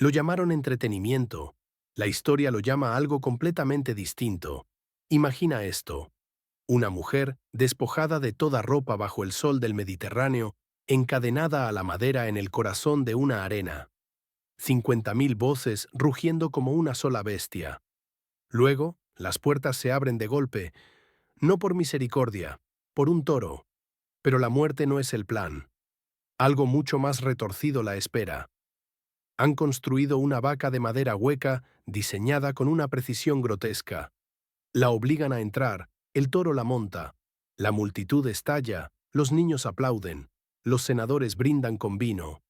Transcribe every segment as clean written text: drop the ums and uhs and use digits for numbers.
Lo llamaron entretenimiento. La historia lo llama algo completamente distinto. Imagina esto. Una mujer, despojada de toda ropa bajo el sol del Mediterráneo, encadenada a la madera en el corazón de una arena. 50.000 voces rugiendo como una sola bestia. Luego, las puertas se abren de golpe, no por misericordia, por un toro. Pero la muerte no es el plan. Algo mucho más retorcido la espera. Han construido una vaca de madera hueca, diseñada con una precisión grotesca. La obligan a entrar, el toro la monta. La multitud estalla, los niños aplauden, los senadores brindan con vino.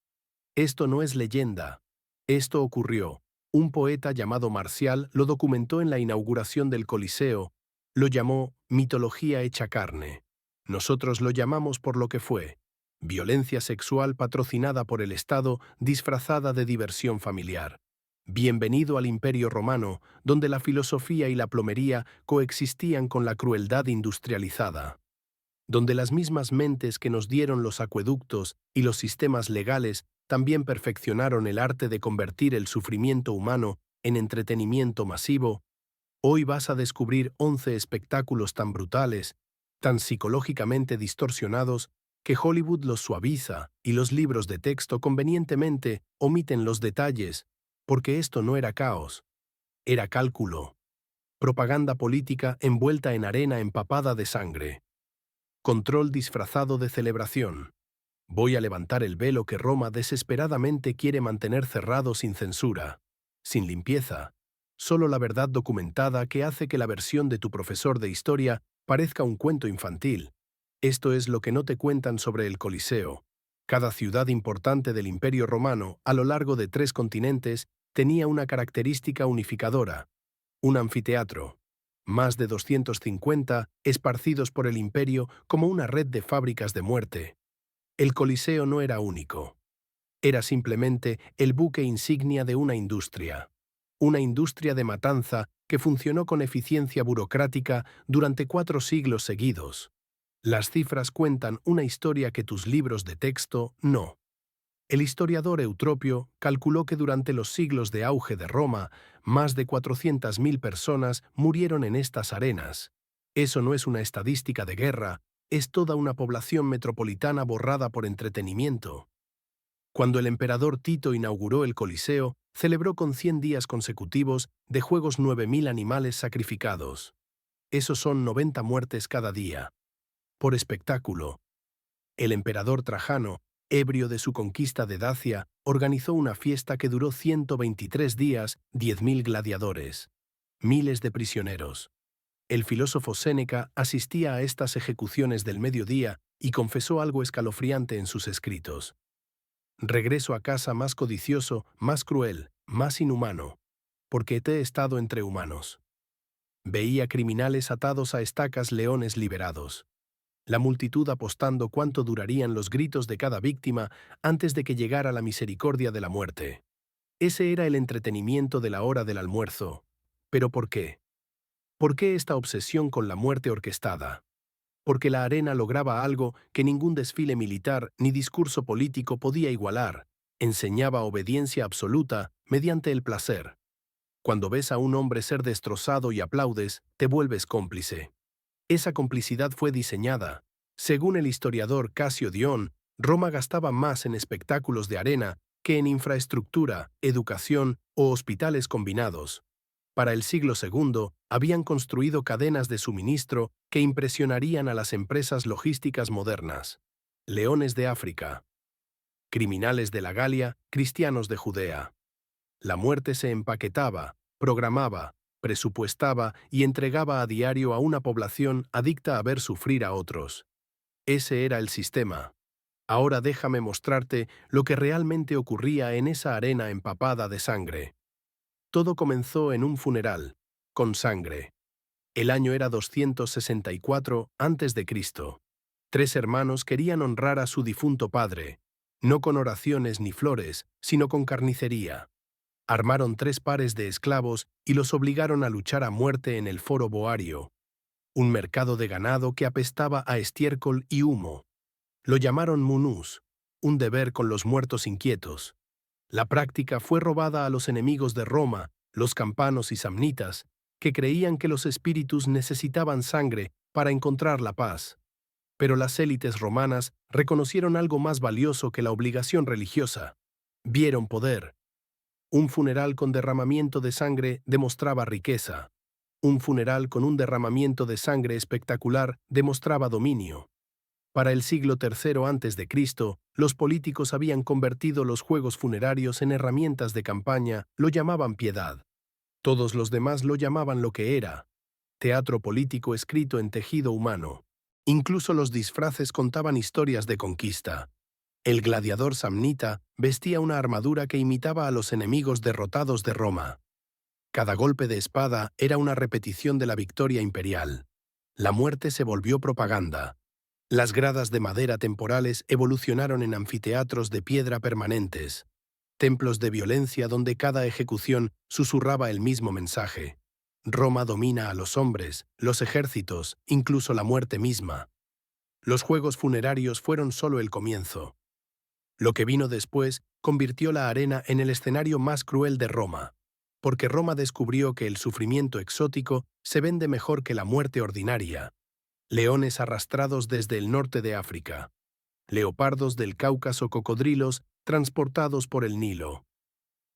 Esto no es leyenda. Esto ocurrió. Un poeta llamado Marcial lo documentó en la inauguración del Coliseo. Lo llamó mitología hecha carne. Nosotros lo llamamos por lo que fue. Violencia sexual patrocinada por el Estado disfrazada de diversión familiar. Bienvenido al Imperio Romano, donde la filosofía y la plomería coexistían con la crueldad industrializada. Donde las mismas mentes que nos dieron los acueductos y los sistemas legales también perfeccionaron el arte de convertir el sufrimiento humano en entretenimiento masivo. Hoy vas a descubrir 11 espectáculos tan brutales, tan psicológicamente distorsionados, que Hollywood los suaviza y los libros de texto convenientemente omiten los detalles, porque esto no era caos, era cálculo, propaganda política envuelta en arena empapada de sangre, control disfrazado de celebración. Voy a levantar el velo que Roma desesperadamente quiere mantener cerrado sin censura, sin limpieza, solo la verdad documentada que hace que la versión de tu profesor de historia parezca un cuento infantil. Esto es lo que no te cuentan sobre el Coliseo. Cada ciudad importante del Imperio Romano, a lo largo de 3 continentes, tenía una característica unificadora: un anfiteatro. Más de 250 esparcidos por el imperio como una red de fábricas de muerte. El Coliseo no era único. Era simplemente el buque insignia de una industria. Una industria de matanza que funcionó con eficiencia burocrática durante 4 siglos seguidos. Las cifras cuentan una historia que tus libros de texto no. El historiador Eutropio calculó que durante los siglos de auge de Roma, más de 400.000 personas murieron en estas arenas. Eso no es una estadística de guerra, es toda una población metropolitana borrada por entretenimiento. Cuando el emperador Tito inauguró el Coliseo, celebró con 100 días consecutivos de juegos 9.000 animales sacrificados. Esos son 90 muertes cada día. Por espectáculo. El emperador Trajano, ebrio de su conquista de Dacia, organizó una fiesta que duró 123 días, 10.000 gladiadores. Miles de prisioneros. El filósofo Séneca asistía a estas ejecuciones del mediodía y confesó algo escalofriante en sus escritos. Regreso a casa más codicioso, más cruel, más inhumano, porque he estado entre humanos. Veía criminales atados a estacas, leones liberados. La multitud apostando cuánto durarían los gritos de cada víctima antes de que llegara la misericordia de la muerte. Ese era el entretenimiento de la hora del almuerzo. ¿Pero por qué? ¿Por qué esta obsesión con la muerte orquestada? Porque la arena lograba algo que ningún desfile militar ni discurso político podía igualar: enseñaba obediencia absoluta mediante el placer. Cuando ves a un hombre ser destrozado y aplaudes, te vuelves cómplice. Esa complicidad fue diseñada. Según el historiador Casio Dion, Roma gastaba más en espectáculos de arena que en infraestructura, educación o hospitales combinados. Para el siglo II, habían construido cadenas de suministro que impresionarían a las empresas logísticas modernas. Leones de África. Criminales de la Galia, cristianos de Judea. La muerte se empaquetaba, programaba, presupuestaba y entregaba a diario a una población adicta a ver sufrir a otros. Ese era el sistema. Ahora déjame mostrarte lo que realmente ocurría en esa arena empapada de sangre. Todo comenzó en un funeral, con sangre. El año era 264 a.C. 3 hermanos querían honrar a su difunto padre, no con oraciones ni flores, sino con carnicería. Armaron 3 pares de esclavos y los obligaron a luchar a muerte en el foro boario, un mercado de ganado que apestaba a estiércol y humo. Lo llamaron munús, un deber con los muertos inquietos. La práctica fue robada a los enemigos de Roma, los campanos y samnitas, que creían que los espíritus necesitaban sangre para encontrar la paz. Pero las élites romanas reconocieron algo más valioso que la obligación religiosa. Vieron poder. Un funeral con derramamiento de sangre demostraba riqueza. Un funeral con un derramamiento de sangre espectacular demostraba dominio. Para el siglo III a.C., los políticos habían convertido los juegos funerarios en herramientas de campaña, lo llamaban piedad. Todos los demás lo llamaban lo que era: teatro político escrito en tejido humano. Incluso los disfraces contaban historias de conquista. El gladiador samnita vestía una armadura que imitaba a los enemigos derrotados de Roma. Cada golpe de espada era una repetición de la victoria imperial. La muerte se volvió propaganda. Las gradas de madera temporales evolucionaron en anfiteatros de piedra permanentes, templos de violencia donde cada ejecución susurraba el mismo mensaje: Roma domina a los hombres, los ejércitos, incluso la muerte misma. Los juegos funerarios fueron solo el comienzo. Lo que vino después convirtió la arena en el escenario más cruel de Roma, porque Roma descubrió que el sufrimiento exótico se vende mejor que la muerte ordinaria. Leones arrastrados desde el norte de África, leopardos del Cáucaso, cocodrilos transportados por el Nilo,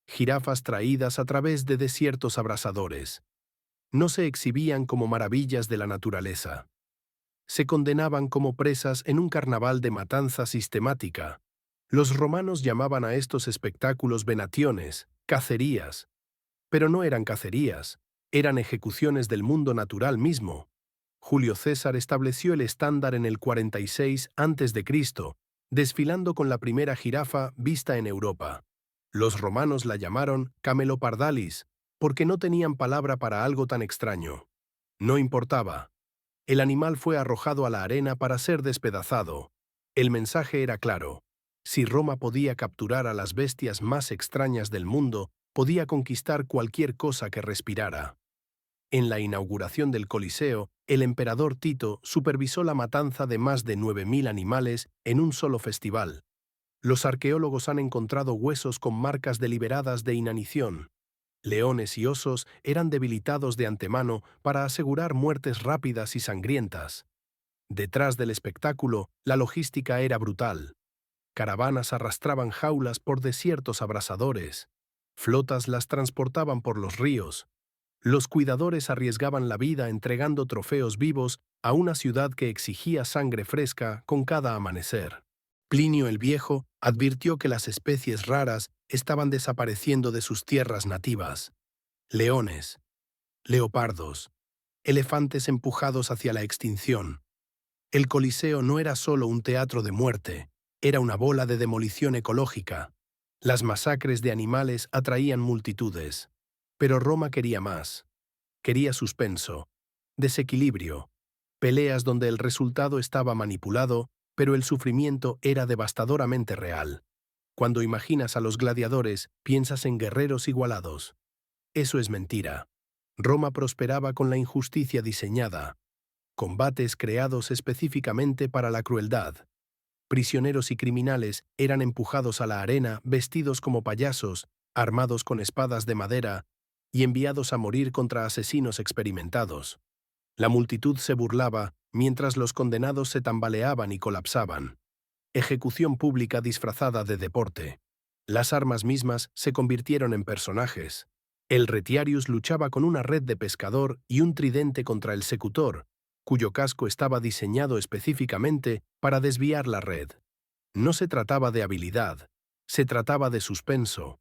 jirafas traídas a través de desiertos abrasadores. No se exhibían como maravillas de la naturaleza. Se condenaban como presas en un carnaval de matanza sistemática. Los romanos llamaban a estos espectáculos venationes, cacerías. Pero no eran cacerías, eran ejecuciones del mundo natural mismo. Julio César estableció el estándar en el 46 a.C., desfilando con la primera jirafa vista en Europa. Los romanos la llamaron camelopardalis, porque no tenían palabra para algo tan extraño. No importaba. El animal fue arrojado a la arena para ser despedazado. El mensaje era claro: si Roma podía capturar a las bestias más extrañas del mundo, podía conquistar cualquier cosa que respirara. En la inauguración del Coliseo, el emperador Tito supervisó la matanza de más de 9.000 animales en un solo festival. Los arqueólogos han encontrado huesos con marcas deliberadas de inanición. Leones y osos eran debilitados de antemano para asegurar muertes rápidas y sangrientas. Detrás del espectáculo, la logística era brutal. Caravanas arrastraban jaulas por desiertos abrasadores. Flotas las transportaban por los ríos. Los cuidadores arriesgaban la vida entregando trofeos vivos a una ciudad que exigía sangre fresca con cada amanecer. Plinio el Viejo advirtió que las especies raras estaban desapareciendo de sus tierras nativas. Leones, leopardos, elefantes empujados hacia la extinción. El Coliseo no era solo un teatro de muerte, era una bola de demolición ecológica. Las masacres de animales atraían multitudes. Pero Roma quería más. Quería suspenso, desequilibrio, peleas donde el resultado estaba manipulado, pero el sufrimiento era devastadoramente real. Cuando imaginas a los gladiadores, piensas en guerreros igualados. Eso es mentira. Roma prosperaba con la injusticia diseñada, combates creados específicamente para la crueldad. Prisioneros y criminales eran empujados a la arena vestidos como payasos, armados con espadas de madera, y enviados a morir contra asesinos experimentados. La multitud se burlaba mientras los condenados se tambaleaban y colapsaban. Ejecución pública disfrazada de deporte. Las armas mismas se convirtieron en personajes. El retiarius luchaba con una red de pescador y un tridente contra el secutor, cuyo casco estaba diseñado específicamente para desviar la red. No se trataba de habilidad, se trataba de suspenso.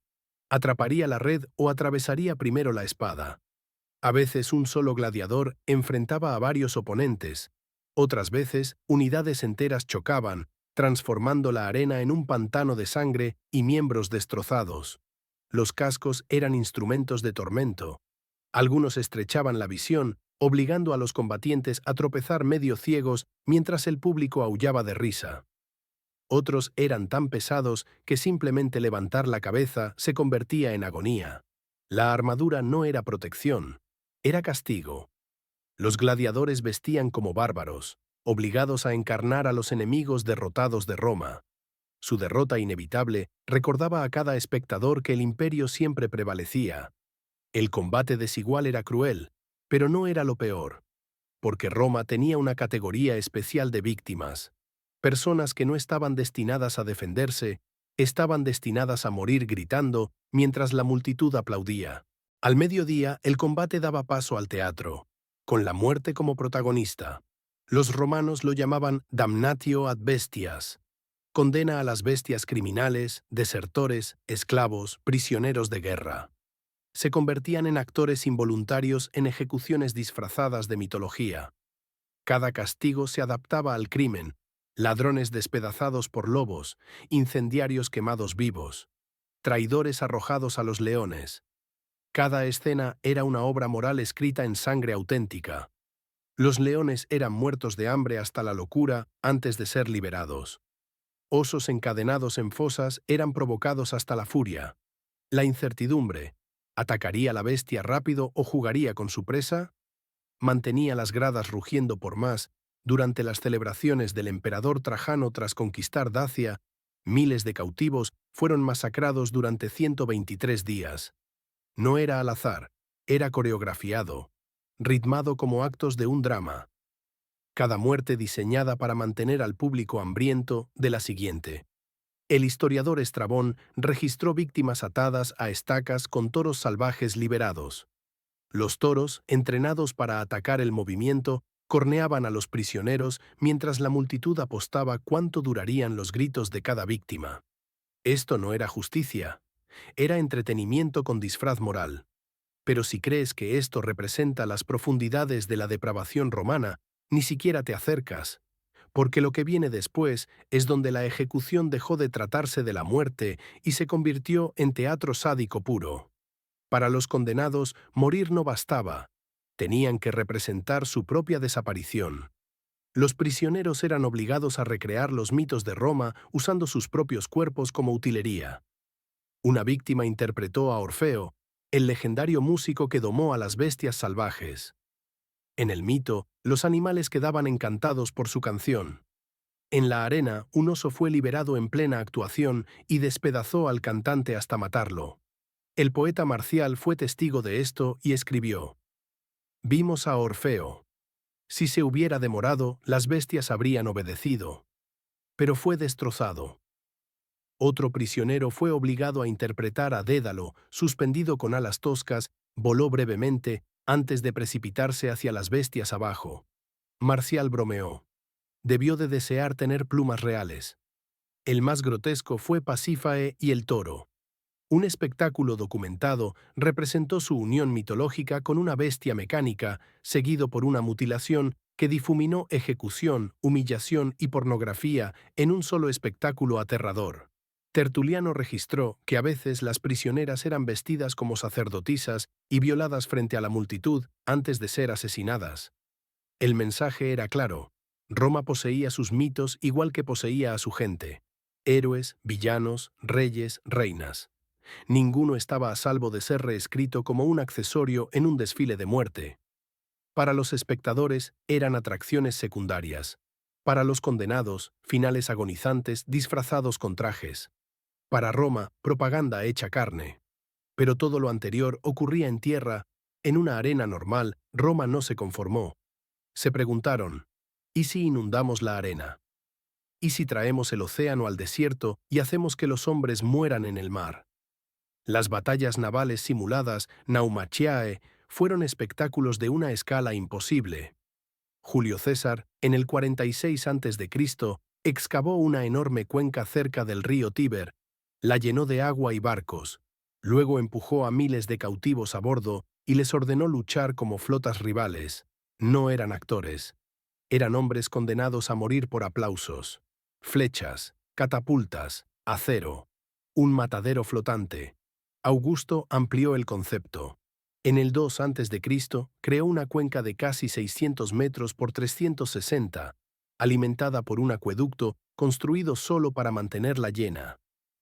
Atraparía la red o atravesaría primero la espada. A veces un solo gladiador enfrentaba a varios oponentes. Otras veces, unidades enteras chocaban, transformando la arena en un pantano de sangre y miembros destrozados. Los cascos eran instrumentos de tormento. Algunos estrechaban la visión, obligando a los combatientes a tropezar medio ciegos mientras el público aullaba de risa. Otros eran tan pesados que simplemente levantar la cabeza se convertía en agonía. La armadura no era protección, era castigo. Los gladiadores vestían como bárbaros, obligados a encarnar a los enemigos derrotados de Roma. Su derrota inevitable recordaba a cada espectador que el imperio siempre prevalecía. El combate desigual era cruel, pero no era lo peor, porque Roma tenía una categoría especial de víctimas. Personas que no estaban destinadas a defenderse, estaban destinadas a morir gritando mientras la multitud aplaudía. Al mediodía, el combate daba paso al teatro, con la muerte como protagonista. Los romanos lo llamaban damnatio ad bestias, condena a las bestias criminales, desertores, esclavos, prisioneros de guerra. Se convertían en actores involuntarios en ejecuciones disfrazadas de mitología. Cada castigo se adaptaba al crimen: ladrones despedazados por lobos, incendiarios quemados vivos, traidores arrojados a los leones. Cada escena era una obra moral escrita en sangre auténtica. Los leones eran muertos de hambre hasta la locura antes de ser liberados. Osos encadenados en fosas eran provocados hasta la furia. La incertidumbre: ¿atacaría la bestia rápido o jugaría con su presa? Mantenía las gradas rugiendo por más. Durante las celebraciones del emperador Trajano tras conquistar Dacia, miles de cautivos fueron masacrados durante 123 días. No era al azar, era coreografiado, ritmado como actos de un drama. Cada muerte diseñada para mantener al público hambriento de la siguiente. El historiador Estrabón registró víctimas atadas a estacas con toros salvajes liberados. Los toros, entrenados para atacar el movimiento, corneaban a los prisioneros mientras la multitud apostaba cuánto durarían los gritos de cada víctima. Esto no era justicia, era entretenimiento con disfraz moral. Pero si crees que esto representa las profundidades de la depravación romana, ni siquiera te acercas, porque lo que viene después es donde la ejecución dejó de tratarse de la muerte y se convirtió en teatro sádico puro. Para los condenados, morir no bastaba. Tenían que representar su propia desaparición. Los prisioneros eran obligados a recrear los mitos de Roma usando sus propios cuerpos como utilería. Una víctima interpretó a Orfeo, el legendario músico que domó a las bestias salvajes. En el mito, los animales quedaban encantados por su canción. En la arena, un oso fue liberado en plena actuación y despedazó al cantante hasta matarlo. El poeta Marcial fue testigo de esto y escribió: «Vimos a Orfeo. Si se hubiera demorado, las bestias habrían obedecido. Pero fue destrozado». Otro prisionero fue obligado a interpretar a Dédalo, suspendido con alas toscas, voló brevemente antes de precipitarse hacia las bestias abajo. Marcial bromeó: «Debió de desear tener plumas reales». El más grotesco fue Pasífae y el toro. Un espectáculo documentado representó su unión mitológica con una bestia mecánica, seguido por una mutilación que difuminó ejecución, humillación y pornografía en un solo espectáculo aterrador. Tertuliano registró que a veces las prisioneras eran vestidas como sacerdotisas y violadas frente a la multitud antes de ser asesinadas. El mensaje era claro: Roma poseía sus mitos igual que poseía a su gente. Héroes, villanos, reyes, reinas. Ninguno estaba a salvo de ser reescrito como un accesorio en un desfile de muerte. Para los espectadores eran atracciones secundarias. Para los condenados, finales agonizantes disfrazados con trajes. Para Roma, propaganda hecha carne. Pero todo lo anterior ocurría en tierra. En una arena normal, Roma no se conformó. Se preguntaron: ¿y si inundamos la arena? ¿Y si traemos el océano al desierto y hacemos que los hombres mueran en el mar? Las batallas navales simuladas, naumachiae, fueron espectáculos de una escala imposible. Julio César, en el 46 a.C., excavó una enorme cuenca cerca del río Tíber, la llenó de agua y barcos, luego empujó a miles de cautivos a bordo y les ordenó luchar como flotas rivales. No eran actores. Eran hombres condenados a morir por aplausos. Flechas, catapultas, acero. Un matadero flotante. Augusto amplió el concepto. En el 2 a.C. creó una cuenca de casi 600 metros por 360, alimentada por un acueducto construido solo para mantenerla llena.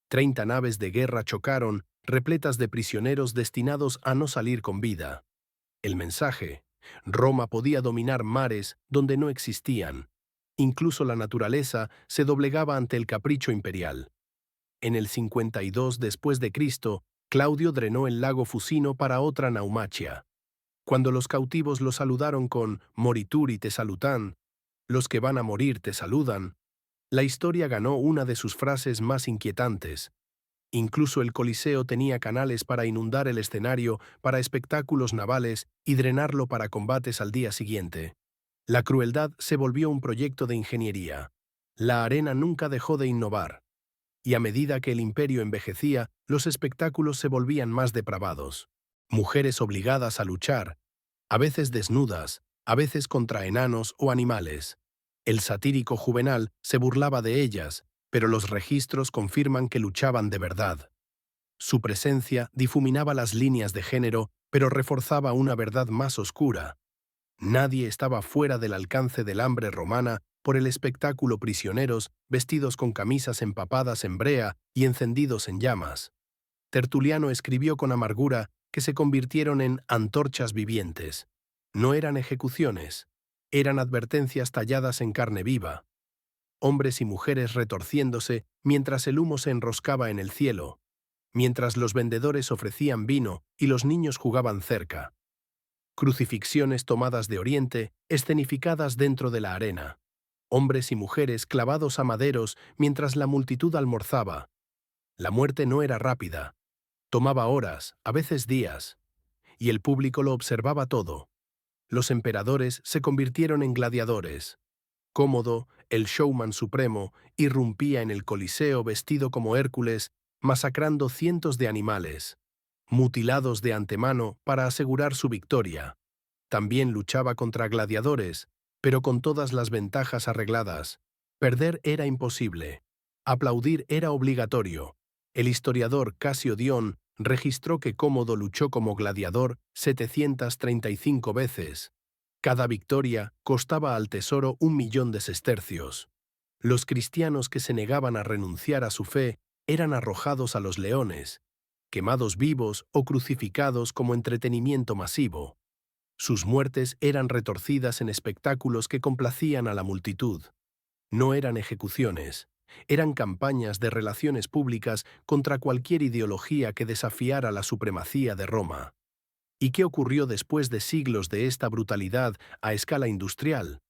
30 naves de guerra chocaron, repletas de prisioneros destinados a no salir con vida. El mensaje: Roma podía dominar mares donde no existían. Incluso la naturaleza se doblegaba ante el capricho imperial. En el 52 después de Cristo, Claudio drenó el lago Fusino para otra Naumachia. Cuando los cautivos lo saludaron con «Morituri te salutan», «Los que van a morir te saludan», la historia ganó una de sus frases más inquietantes. Incluso el Coliseo tenía canales para inundar el escenario para espectáculos navales y drenarlo para combates al día siguiente. La crueldad se volvió un proyecto de ingeniería. La arena nunca dejó de innovar. Y a medida que el imperio envejecía, los espectáculos se volvían más depravados. Mujeres obligadas a luchar, a veces desnudas, a veces contra enanos o animales. El satírico Juvenal se burlaba de ellas, pero los registros confirman que luchaban de verdad. Su presencia difuminaba las líneas de género, pero reforzaba una verdad más oscura. Nadie estaba fuera del alcance del hambre romana por el espectáculo prisioneros vestidos con camisas empapadas en brea y encendidos en llamas. Tertuliano escribió con amargura que se convirtieron en antorchas vivientes. No eran ejecuciones, eran advertencias talladas en carne viva. Hombres y mujeres retorciéndose mientras el humo se enroscaba en el cielo, mientras los vendedores ofrecían vino y los niños jugaban cerca. Crucifixiones tomadas de Oriente, escenificadas dentro de la arena. Hombres y mujeres clavados a maderos mientras la multitud almorzaba. La muerte no era rápida. Tomaba horas, a veces días. Y el público lo observaba todo. Los emperadores se convirtieron en gladiadores. Cómodo, el showman supremo, irrumpía en el Coliseo vestido como Hércules, masacrando cientos de animales, mutilados de antemano para asegurar su victoria. También luchaba contra gladiadores, pero con todas las ventajas arregladas. Perder era imposible. Aplaudir era obligatorio. El historiador Casio Dion registró que Cómodo luchó como gladiador 735 veces. Cada victoria costaba al tesoro 1.000.000 de sestercios. Los cristianos que se negaban a renunciar a su fe eran arrojados a los leones, quemados vivos o crucificados como entretenimiento masivo. Sus muertes eran retorcidas en espectáculos que complacían a la multitud. No eran ejecuciones, eran campañas de relaciones públicas contra cualquier ideología que desafiara la supremacía de Roma. ¿Y qué ocurrió después de siglos de esta brutalidad a escala industrial?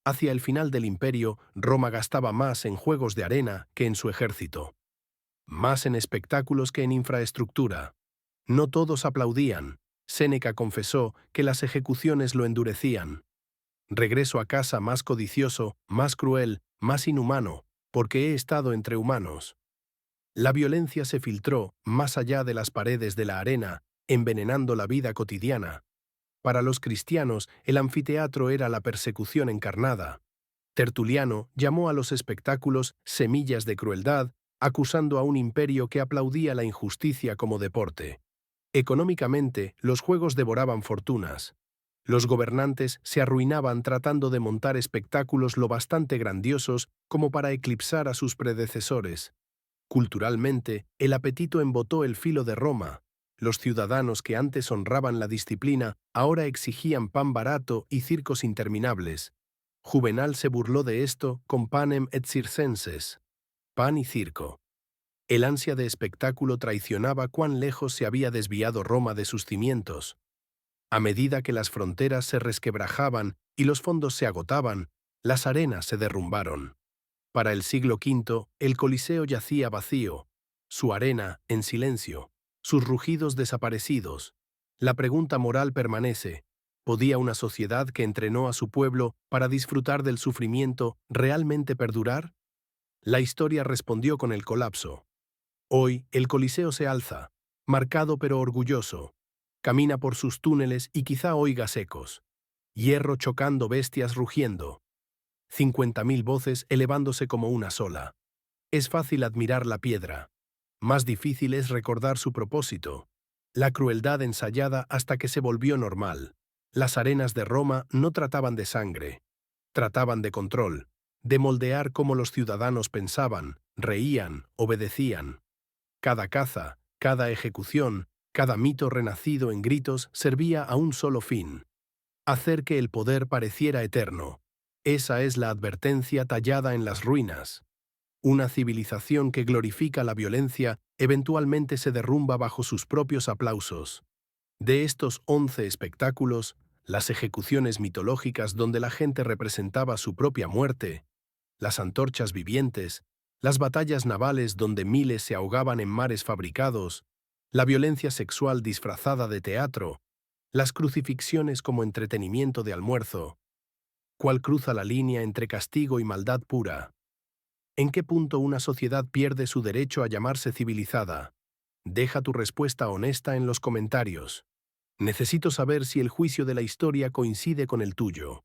Hacia el final del imperio, Roma gastaba más en juegos de arena que en su ejército. Más en espectáculos que en infraestructura. No todos aplaudían. Séneca confesó que las ejecuciones lo endurecían. Regreso a casa más codicioso, más cruel, más inhumano, porque he estado entre humanos. La violencia se filtró más allá de las paredes de la arena, envenenando la vida cotidiana. Para los cristianos, el anfiteatro era la persecución encarnada. Tertuliano llamó a los espectáculos semillas de crueldad, acusando a un imperio que aplaudía la injusticia como deporte. Económicamente, los juegos devoraban fortunas. Los gobernantes se arruinaban tratando de montar espectáculos lo bastante grandiosos como para eclipsar a sus predecesores. Culturalmente, el apetito embotó el filo de Roma. Los ciudadanos que antes honraban la disciplina ahora exigían pan barato y circos interminables. Juvenal se burló de esto con panem et circenses, pan y circo. El ansia de espectáculo traicionaba cuán lejos se había desviado Roma de sus cimientos. A medida que las fronteras se resquebrajaban y los fondos se agotaban, las arenas se derrumbaron. Para el siglo V, el Coliseo yacía vacío, su arena en silencio, sus rugidos desaparecidos. La pregunta moral permanece: ¿podía una sociedad que entrenó a su pueblo para disfrutar del sufrimiento realmente perdurar? La historia respondió con el colapso. Hoy, el Coliseo se alza, marcado pero orgulloso. Camina por sus túneles y quizá oigas ecos. Hierro chocando, bestias rugiendo. 50.000 voces elevándose como una sola. Es fácil admirar la piedra. Más difícil es recordar su propósito. La crueldad ensayada hasta que se volvió normal. Las arenas de Roma no trataban de sangre. Trataban de control, de moldear cómo los ciudadanos pensaban, reían, obedecían. Cada caza, cada ejecución, cada mito renacido en gritos servía a un solo fin: hacer que el poder pareciera eterno. Esa es la advertencia tallada en las ruinas. Una civilización que glorifica la violencia eventualmente se derrumba bajo sus propios aplausos. De estos 11 espectáculos, las ejecuciones mitológicas donde la gente representaba su propia muerte, las antorchas vivientes, las batallas navales donde miles se ahogaban en mares fabricados, la violencia sexual disfrazada de teatro, las crucifixiones como entretenimiento de almuerzo. ¿Cuál cruza la línea entre castigo y maldad pura? ¿En qué punto una sociedad pierde su derecho a llamarse civilizada? Deja tu respuesta honesta en los comentarios. Necesito saber si el juicio de la historia coincide con el tuyo.